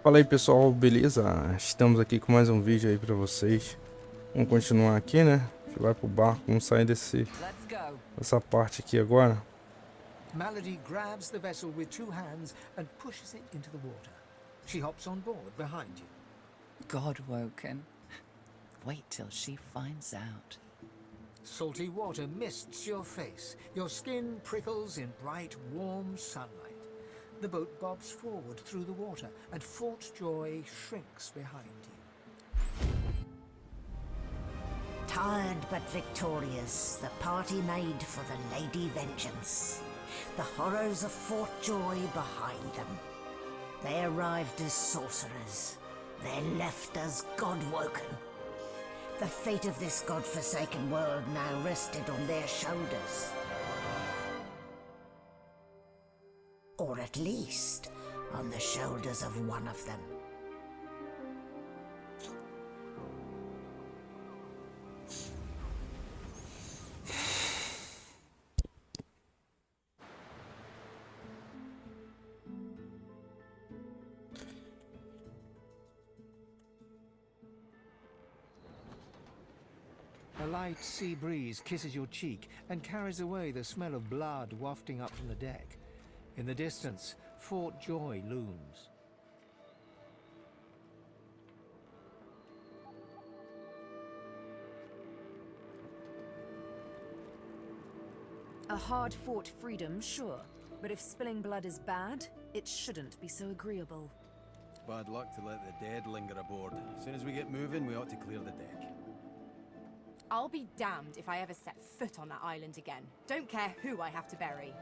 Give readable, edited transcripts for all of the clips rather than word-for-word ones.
Fala aí pessoal, beleza? Estamos aqui com mais um vídeo aí pra vocês. Vamos continuar aqui, né? A gente vai pro barco, vamos sair dessa parte aqui agora. Malady grabs the vessel with two hands and pushes it into the water. She hops on board behind you. God-woken. Wait till she finds out. Salty water mists your face. Your skin prickles in bright, warm sunlight. The boat bobs forward through the water, and Fort Joy shrinks behind you. Tired but victorious, the party made for the Lady Vengeance. The horrors of Fort Joy behind them. They arrived as sorcerers. They left as God-woken. The fate of this God-forsaken world now rested on their shoulders. Or at least, on the shoulders of one of them. A light sea breeze kisses your cheek and carries away the smell of blood wafting up from the deck. In the distance, Fort Joy looms. A hard-fought freedom, sure. But if spilling blood is bad, it shouldn't be so agreeable. Bad luck to let the dead linger aboard. As soon as we get moving, we ought to clear the deck. I'll be damned if I ever set foot on that island again. Don't care who I have to bury.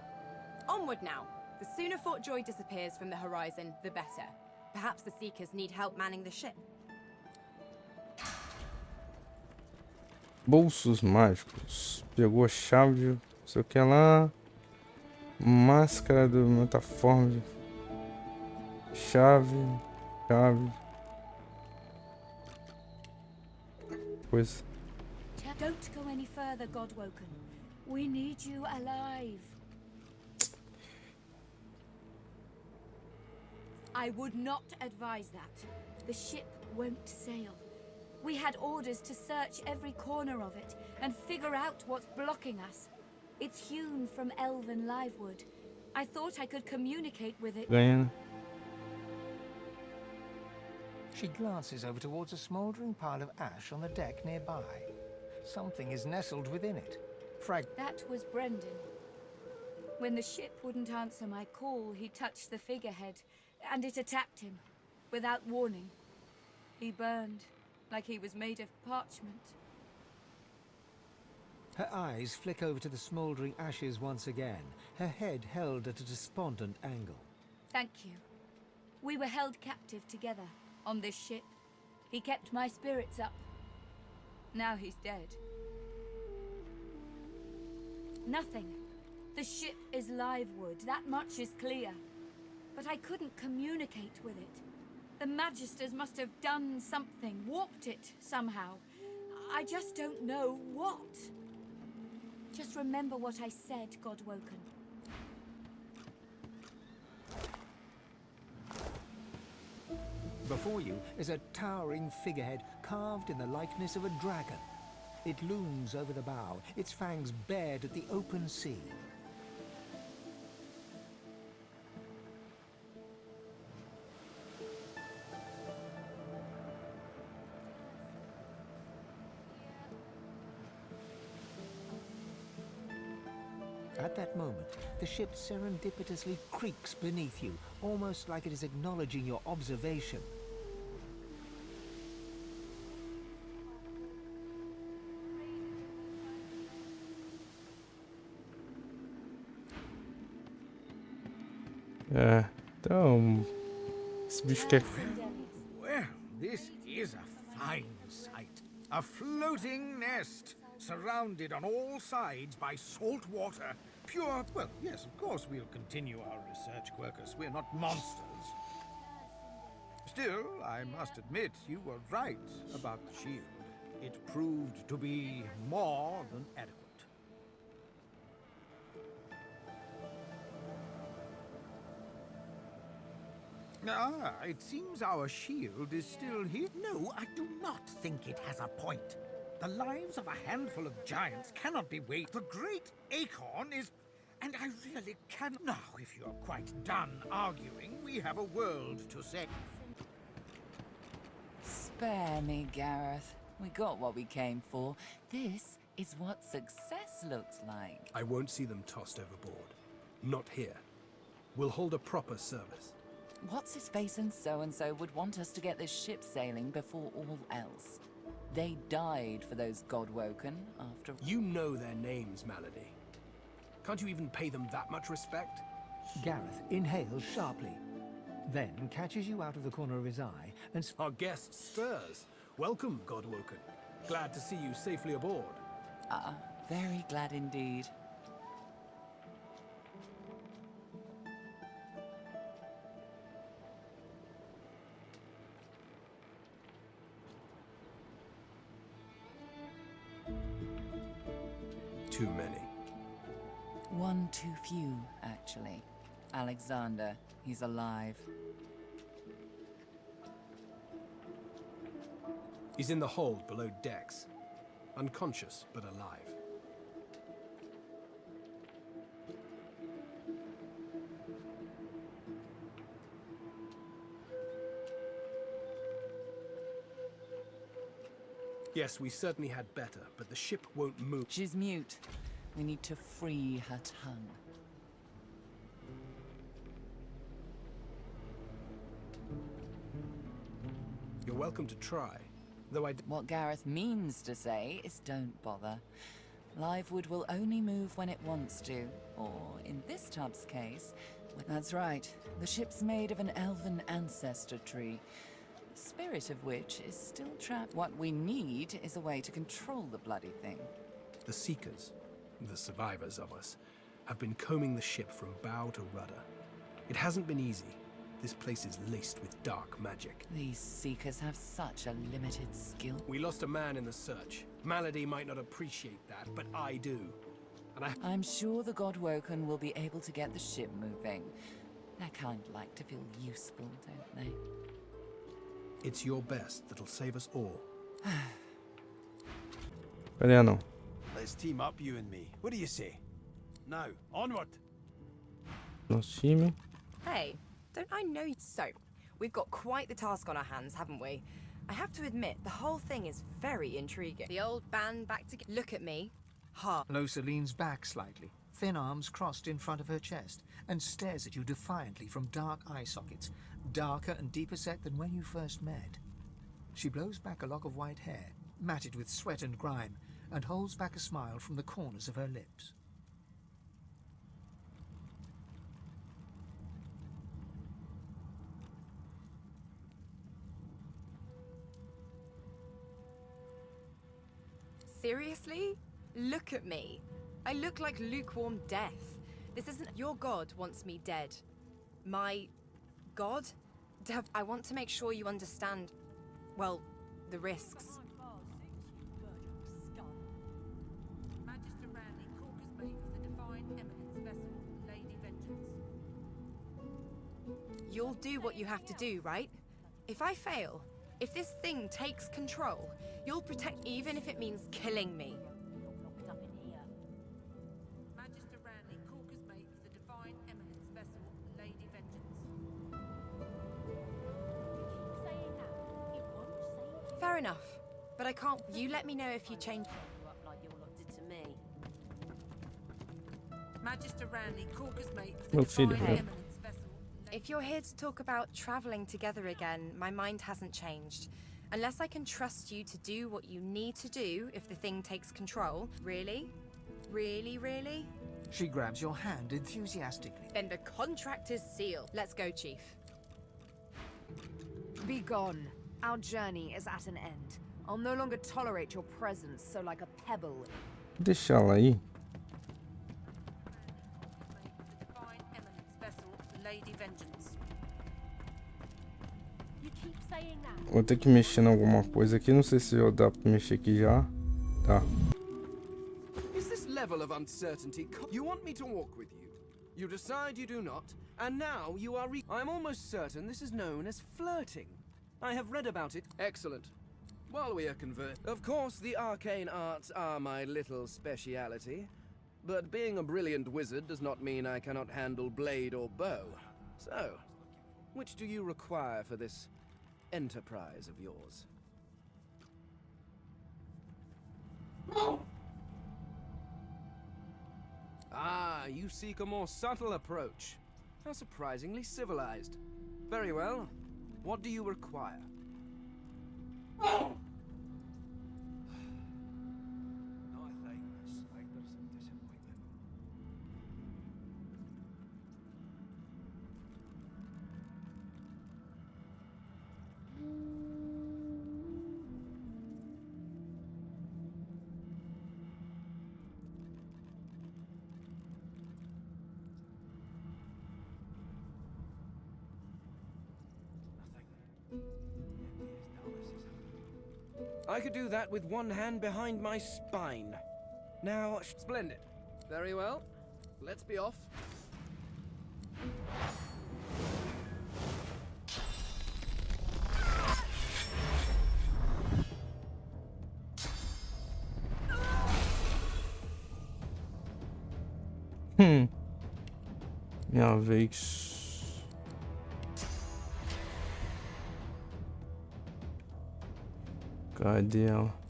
Onward now. The sooner Fort Joy disappears from the horizon, the better. Perhaps the Seekers need help manning the ship. Bolsos mágicos. Pegou a chave de... não sei o que lá. Máscara do metaforme. Chave. Coisa. Don't go any further, God-woken. We need you alive. I would not advise that. The ship won't sail. We had orders to search every corner of it and figure out what's blocking us. It's hewn from elven livewood. I thought I could communicate with it. Ganha. She glances over towards a smouldering pile of ash on the deck nearby. Something is nestled within it. That was Brendan. When the ship wouldn't answer my call, he touched the figurehead, and it attacked him, without warning. He burned, like he was made of parchment. Her eyes flick over to the smouldering ashes once again, her head held at a despondent angle. Thank you. We were held captive together, on this ship. He kept my spirits up. Now he's dead. Nothing. The ship is livewood, that much is clear. But I couldn't communicate with it. The Magisters must have done something, warped it somehow. I just don't know what. Just remember what I said, God-woken. Before you is a towering figurehead carved in the likeness of a dragon. It looms over the bow, its fangs bared at the open sea. At that moment, the ship serendipitously creaks beneath you, almost like it is acknowledging your observation. Então... esse bicho quer... Well, this is a fine sight. A floating nest, surrounded on all sides by salt water. Pure, well, yes, of course we'll continue our research, Quercus. We're not monsters. Still, I must admit, you were right about the shield. It proved to be more than adequate. Ah, it seems our shield is still here. No, I do not think it has a point. The lives of a handful of giants cannot be weighed. The great acorn is... And I really can... Now, if you're quite done arguing, we have a world to save. Spare me, Gareth. We got what we came for. This is what success looks like. I won't see them tossed overboard. Not here. We'll hold a proper service. What's-his-face and so-and-so would want us to get this ship sailing before all else. They died for those Godwoken after... You know their names, Malady. Can't you even pay them that much respect? Gareth inhales sharply, then catches you out of the corner of his eye and... Our guest stirs. Welcome, Godwoken. Glad to see you safely aboard. Very glad indeed. Too many. One too few, actually. Alexandar, he's alive. He's in the hold below decks. Unconscious, but alive. Yes, we certainly had better, but the ship won't move. She's mute. We need to free her tongue. You're welcome to try, though What Gareth means to say is don't bother. Livewood will only move when it wants to, or in this tub's case... That's right. The ship's made of an elven ancestor tree, the spirit of which is still trapped. What we need is a way to control the bloody thing. The Seekers, the survivors of us, have been combing the ship from bow to rudder. It hasn't been easy. This place is laced with dark magic. These Seekers have such a limited skill. We lost a man in the search. Malady might not appreciate that, but I do. And I'm sure the Godwoken will be able to get the ship moving. They kind of like to feel useful, don't they? It's your best that'll save us all. Pera, Let's team up, you and me. What do you say? Now, onward! nosso time. Hey, don't I know you? So, we've got quite the task on our hands, haven't we? I have to admit, the whole thing is very intriguing. The old band back together. Look at me. Lohse leans back slightly, thin arms crossed in front of her chest, and stares at you defiantly from dark eye sockets, darker and deeper set than when you first met. She blows back a lock of white hair, matted with sweat and grime, and holds back a smile from the corners of her lips. Seriously? Look at me. I look like lukewarm death. This isn't... Your god wants me dead. My... god? I want to make sure you understand... well, the risks. Magister Ranley, Corker's mate of the Divine Eminence vessel, Lady Vengeance. You'll do what you have to do, right? If I fail, if this thing takes control, you'll protect even if it means killing me. Magister Ranley, Corker's mate of the Divine Eminence vessel, Lady Vengeance. Fair enough, but I can't... You let me know if you change... Magister Ranley, Corker's mate of We'll the feed Divine it, yeah. Eminence vessel. If you're here to talk about traveling together again, my mind hasn't changed. Unless I can trust you to do what you need to do if the thing takes control. Really? Really, really? She grabs your hand enthusiastically. Then the contract is sealed. Let's go, Chief. Be gone. Our journey is at an end. I'll no longer tolerate your presence, so like a pebble. Deixa ela aí. The Divine Eminence vessel, Lady Vengeance. You keep saying that. Vou ter que mexer em alguma coisa aqui. Não sei se dá pra mexer aqui já. Tá. Is this level of uncertainty... You want me to walk with you. You decide you do not, And now you are I'm almost certain this is known as flirting. I have read about it. Excellent. While we are Of course, the arcane arts are my little speciality. But being a brilliant wizard does not mean I cannot handle blade or bow. So, which do you require for this enterprise of yours? Ah, you seek a more subtle approach. How surprisingly civilized. Very well. What do you require? I could do that with one hand behind my spine. Now, splendid. Very well. Let's be off. Minha vez. Cadê ela?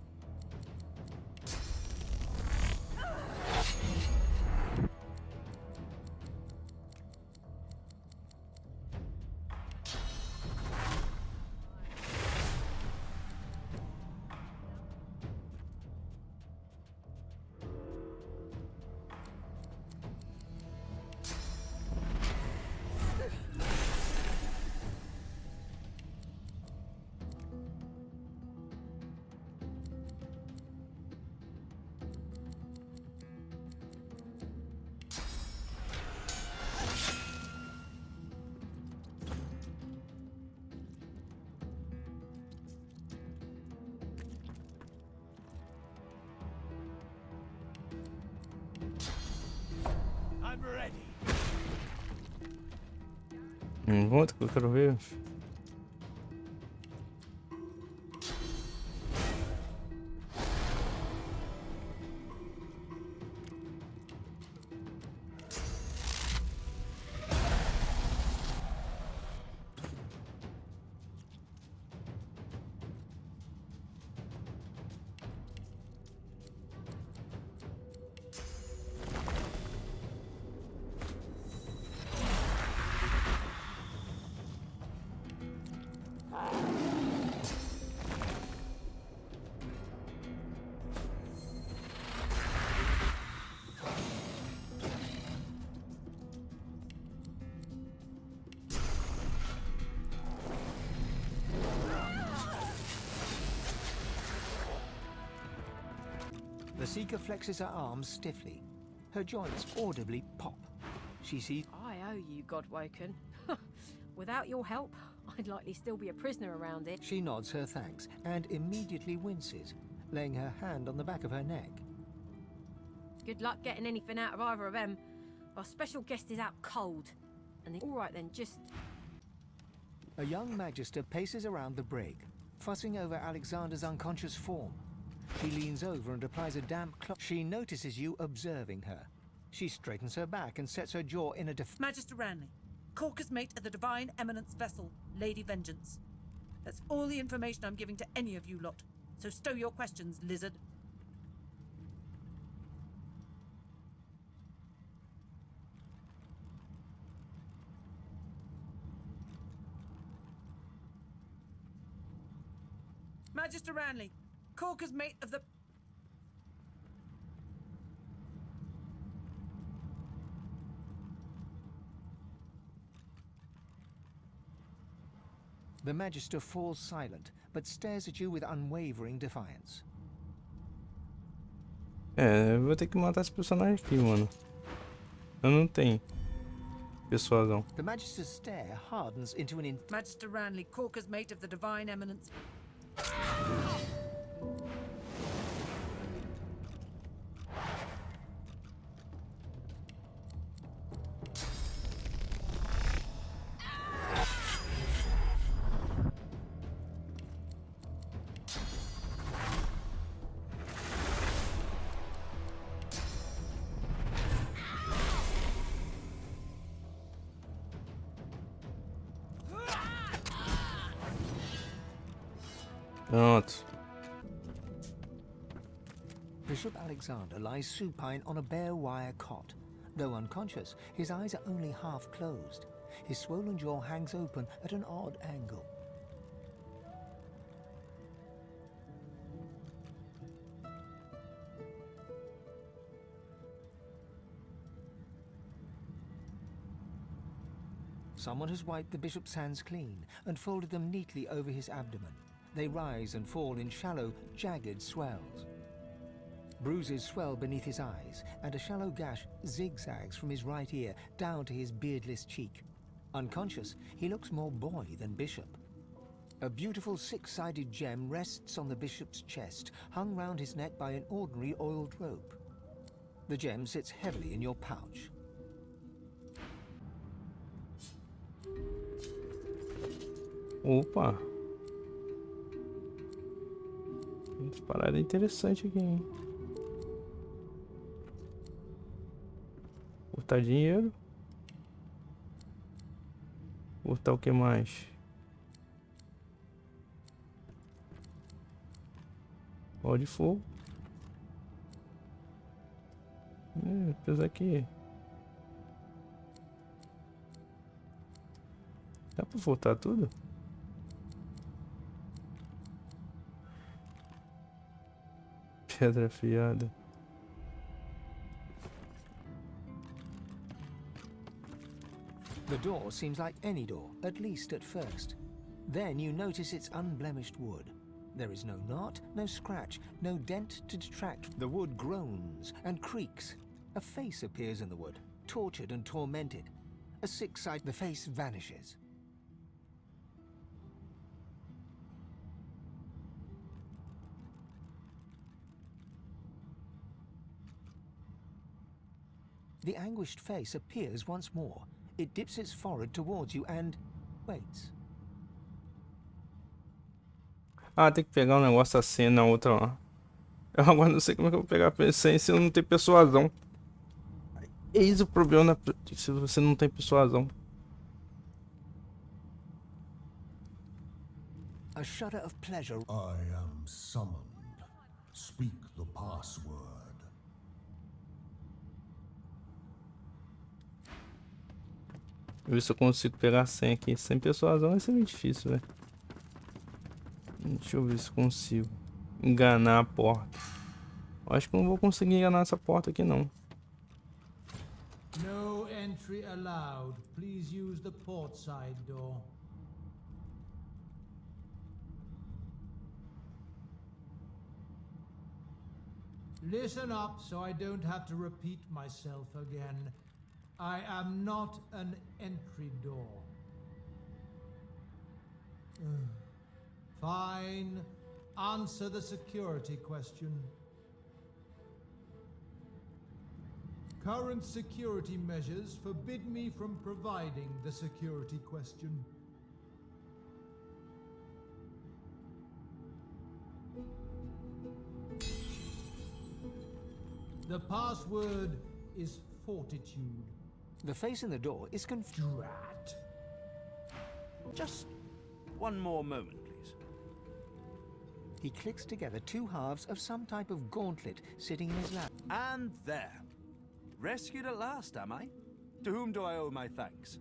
Volta que eu quero ver. The Seeker flexes her arms stiffly. Her joints audibly pop. She sees... I owe you, Godwoken. Without your help, I'd likely still be a prisoner around it. She nods her thanks and immediately winces, laying her hand on the back of her neck. Good luck getting anything out of either of them. Our special guest is out cold. And all right then, just... A young magister paces around the brig, fussing over Alexandar's unconscious form. She leans over and applies a damp cloth. She notices you observing her. She straightens her back and sets her jaw in a Magister Ranley, Corker's mate of the Divine Eminence vessel, Lady Vengeance. That's all the information I'm giving to any of you lot. So stow your questions, lizard. Magister Ranley, Corker's mate of the... The Magister falls silent, but stares at you with unwavering defiance. É, eu vou ter que matar esse personagem aqui, mano. Eu não tenho persuasão. The Magister's stare hardens into an... Magister Ranley, Corker's mate of the Divine Eminence... Pronto. Bishop Alexander lies supine on a bare wire cot. Though unconscious, his eyes are only half closed. His swollen jaw hangs open at an odd angle. Someone has wiped the bishop's hands clean and folded them neatly over his abdomen. They rise and fall in shallow, jagged swells. Bruises swell beneath his eyes, and a shallow gash zigzags from his right ear down to his beardless cheek. Unconscious, he looks more boy than bishop. A beautiful six-sided gem rests on the bishop's chest, hung round his neck by an ordinary oiled rope. The gem sits heavily in your pouch. Opa! Umas paradas interessantes aqui, hein? Furtar dinheiro. Furtar o que mais? Pó de fogo. Apesar que... Dá pra furtar tudo? Pedra afiada. The door seems like any door, at least at first. Then you notice it's unblemished wood. There is no knot, no scratch, no dent to detract. The wood groans and creaks. A face appears in the wood, tortured and tormented. A six-sided, the face vanishes. The anguished face appears once more. It dips its forehead towards you and waits. Ah, tem que pegar um negócio assim na outra lá. Eu agora não sei como é que eu vou pegar a PC se eu não tenho persuasão. Eis o problema se você não tem persuasão. A shudder of pleasure. I am summoned. Speak the password. Ver se eu consigo pegar a senha aqui. Sem persuasão vai ser meio difícil, velho. Deixa eu ver se consigo enganar a porta. Acho que não vou conseguir enganar essa porta aqui, não. No entry allowed. Please use the port side door. Listen up so I don't have to repeat myself again. I am not an entry door. Fine. Answer the security question. Current security measures forbid me from providing the security question. The password is fortitude. The face in the door is confused. Just one more moment, please. He clicks together two halves of some type of gauntlet sitting in his lap. And there. Rescued at last, am I? To whom do I owe my thanks?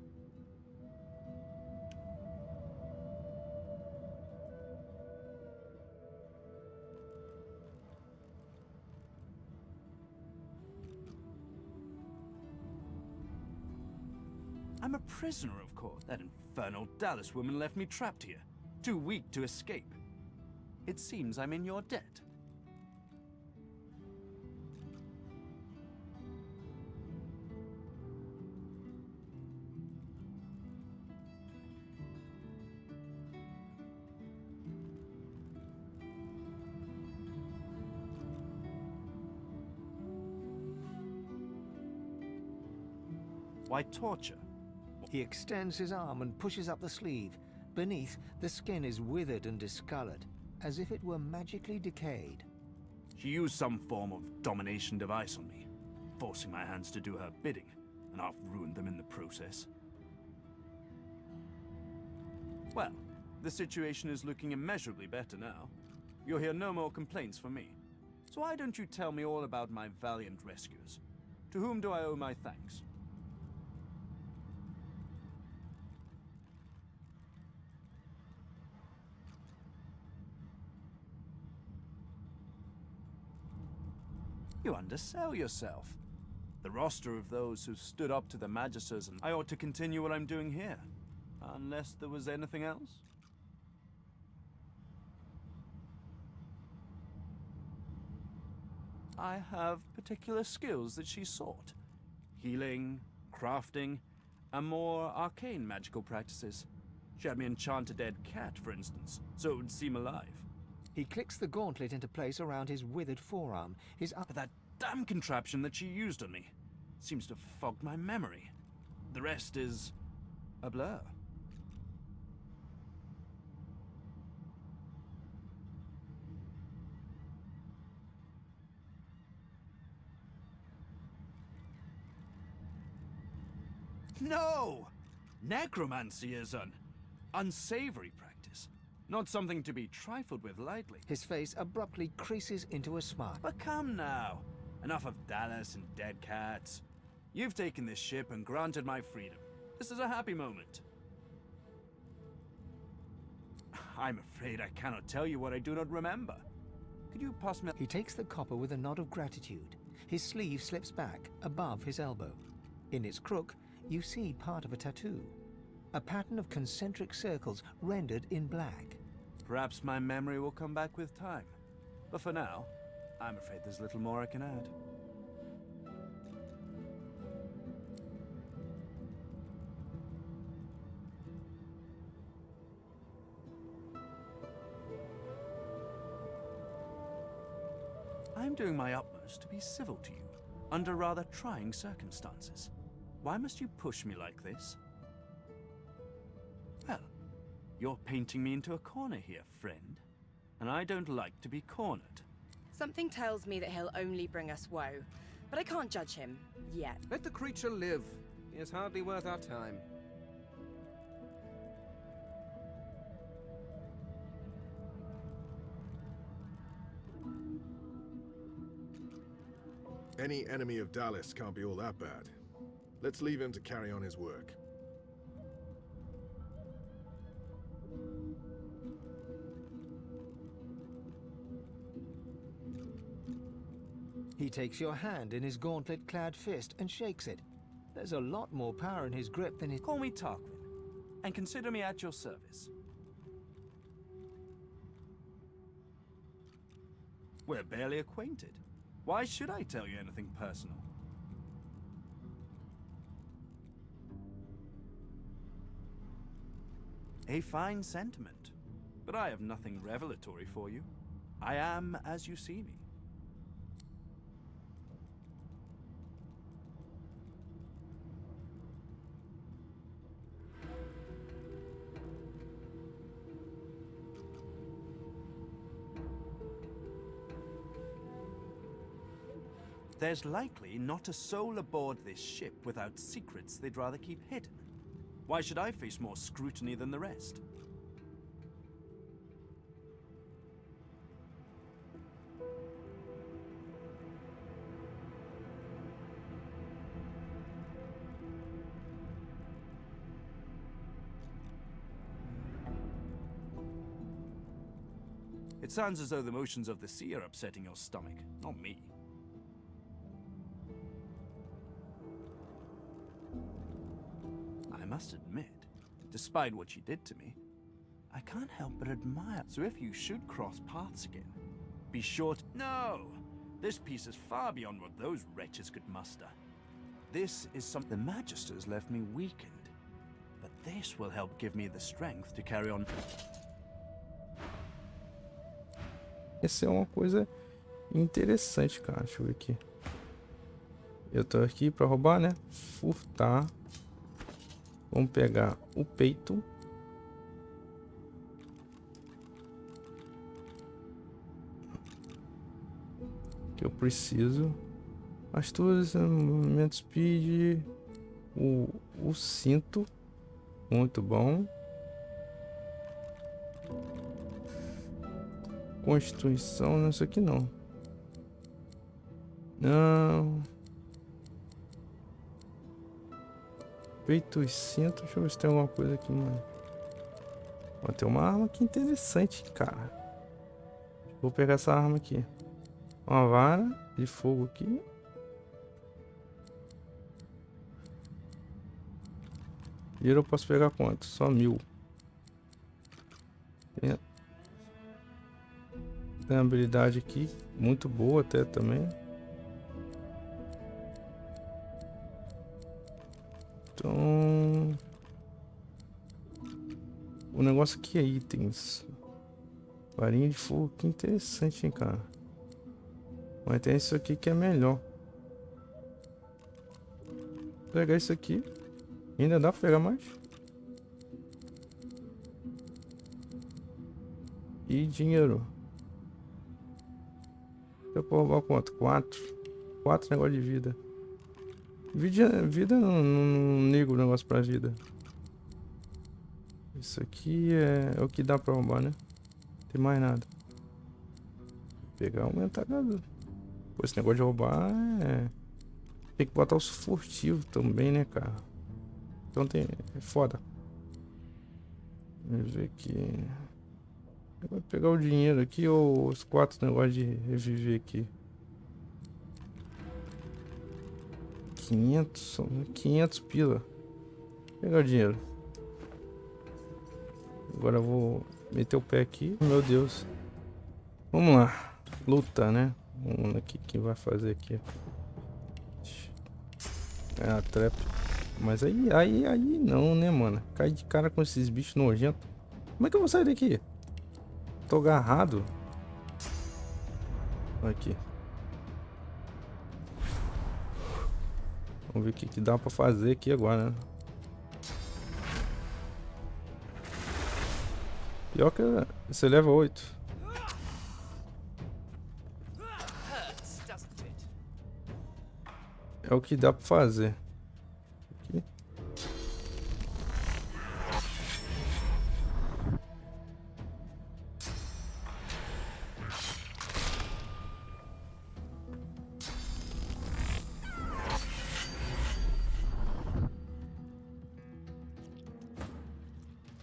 I'm a prisoner, of course. That infernal Dallas woman left me trapped here, too weak to escape. It seems I'm in your debt. Why torture? He extends his arm and pushes up the sleeve. Beneath, the skin is withered and discolored, as if it were magically decayed. She used some form of domination device on me, forcing my hands to do her bidding, and I've ruined them in the process. Well, the situation is looking immeasurably better now. You'll hear no more complaints from me. So why don't you tell me all about my valiant rescuers? To whom do I owe my thanks? You undersell yourself. The roster of those who stood up to the Magisters, and I ought to continue what I'm doing here. Unless there was anything else? I have particular skills that she sought. Healing, crafting, and more arcane magical practices. She had me enchant a dead cat, for instance, so it would seem alive. He clicks the gauntlet into place around his withered forearm. But that damn contraption that she used on me seems to have fogged my memory. The rest is a blur. No! Necromancy is an unsavory practice. Not something to be trifled with lightly. His face abruptly creases into a smile. But come now. Enough of Dallas and dead cats. You've taken this ship and granted my freedom. This is a happy moment. I'm afraid I cannot tell you what I do not remember. Could you pass me... He takes the copper with a nod of gratitude. His sleeve slips back, above his elbow. In its crook, you see part of a tattoo. A pattern of concentric circles rendered in black. Perhaps my memory will come back with time. But for now, I'm afraid there's little more I can add. I'm doing my utmost to be civil to you, under rather trying circumstances. Why must you push me like this? Well, you're painting me into a corner here, friend. And I don't like to be cornered. Something tells me that he'll only bring us woe, but I can't judge him yet. Let the creature live. He is hardly worth our time. Any enemy of Dallas can't be all that bad. Let's leave him to carry on his work. He takes your hand in his gauntlet-clad fist and shakes it. There's a lot more power in his grip than his... Call me Tarquin, and consider me at your service. We're barely acquainted. Why should I tell you anything personal? A fine sentiment, but I have nothing revelatory for you. I am as you see me. There's likely not a soul aboard this ship without secrets they'd rather keep hidden. Why should I face more scrutiny than the rest? It sounds as though the motions of the sea are upsetting your stomach, not me. I must admit, despite what you did to me, I can't help but admire. So if you should cross paths again, be sure to... No! This piece is far beyond what those wretches could muster. This is something the Magisters left me weakened, but this will help give me the strength to carry on. Essa é uma coisa interessante, cara. Deixa eu ver aqui. Eu tô aqui pra roubar, né? Furtar. Vamos pegar o peito. Que eu preciso. As tuas movimento speed. O cinto. Muito bom. Constituição, não, isso aqui não. Não. Peito e cinto. Deixa eu ver se tem alguma coisa aqui, mano. Ó, tem uma arma aqui interessante, cara. Vou pegar essa arma aqui. Uma vara de fogo aqui. Dinheiro eu posso pegar quanto? Só 1000. Tem uma habilidade aqui muito boa até também. Então... o negócio aqui é itens. Varinha de fogo, que interessante, hein, cara. Mas tem isso aqui que é melhor. Vou pegar isso aqui. Ainda dá pra pegar mais? E dinheiro. Eu vou roubar quanto? 4 negócios de vida. Vida não ligo o negócio pra vida. Isso aqui é o que dá pra roubar, né? Não tem mais nada. Vou pegar aumentar a... Pô, esse negócio de roubar é... Tem que botar os furtivos também, né, cara? Então tem... é foda. Vamos ver aqui. Eu vou pegar o dinheiro aqui ou os 4 negócios de reviver aqui. 500 pila. Vou pegar o dinheiro. Agora eu vou meter o pé aqui. Meu Deus. Vamos lá. Luta, né? Vamos ver aqui quem vai fazer aqui. É a trap. Mas aí não, né, mano? Cai de cara com esses bichos nojentos. Como é que eu vou sair daqui? Tô agarrado. Aqui. Vamos ver o que dá pra fazer aqui agora, né? Pior que você leva 8. É o que dá pra fazer. Aqui.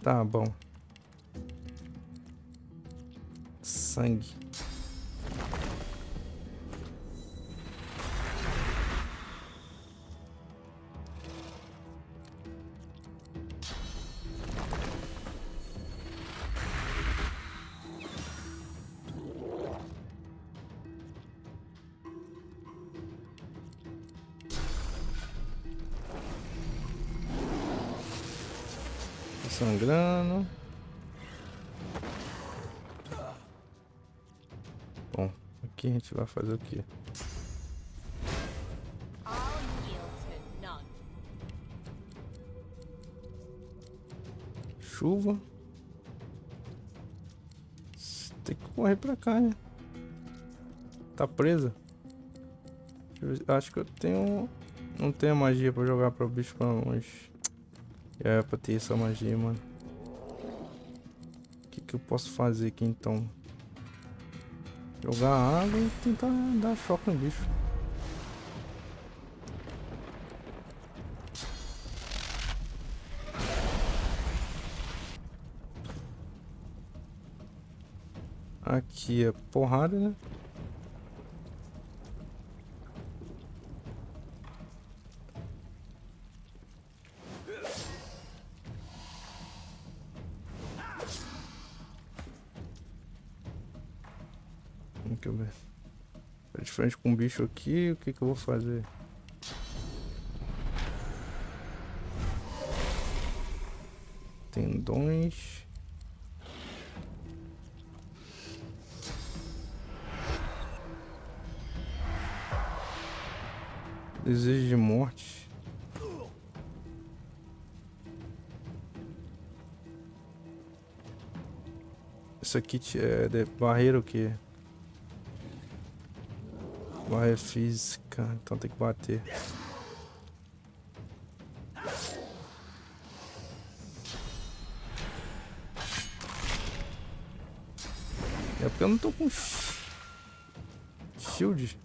Tá bom. Sangue. Sangrando. Bom, aqui a gente vai fazer o quê? Chuva. Tem que correr pra cá, né? Tá presa. Acho que eu tenho... Não tenho magia pra jogar pro bicho pra longe. É pra ter essa magia, mano. O que eu posso fazer aqui então? Jogar água e tentar dar choque no bicho. Aqui é porrada, né? Deixa eu ver. Tô de frente com um bicho aqui, o que eu vou fazer? Tendões. Desejo de morte. Isso aqui é de barreira o quê? Barreira física, então tem que bater. É porque eu não tô com shield.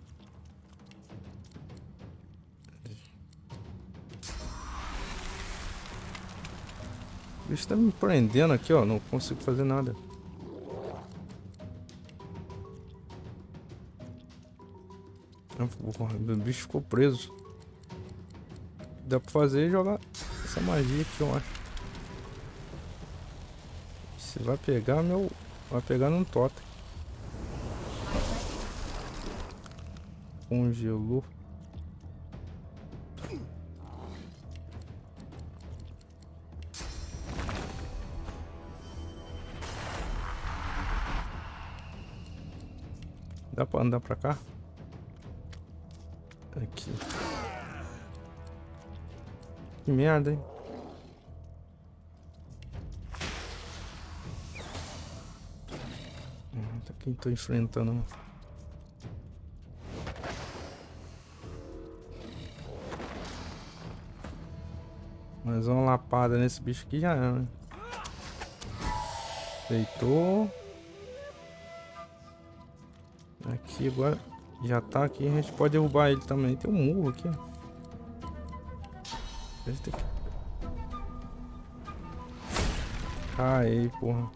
O bicho tá me prendendo aqui, ó. Não consigo fazer nada. O bicho ficou preso. Dá pra fazer e jogar essa magia aqui, eu acho. Você vai pegar meu... Vai pegar num totem. Congelou. Dá pra andar pra cá? Aqui. Que merda, hein? Tá quem tô enfrentando. Mais uma lapada nesse bicho aqui já é, né? Deitou. Aqui agora já tá aqui, a gente pode derrubar ele também. Tem um murro aqui. Aí, porra.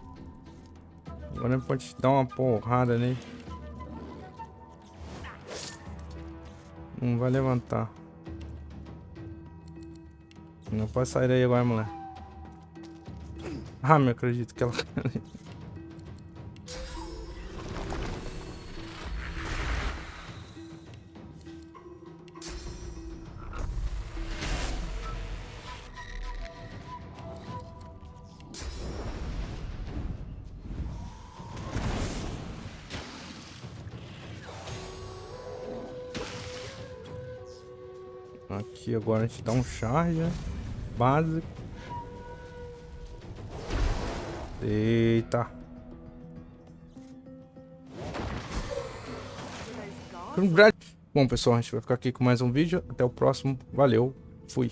Agora a gente pode dar uma porrada nele. Não vai levantar. Não pode sair daí agora, moleque. Ah, me acredito que ela... Aqui agora a gente dá um charge, né? Básico. Eita. Bom, pessoal, a gente vai ficar aqui com mais um vídeo. Até o próximo. Valeu. Fui.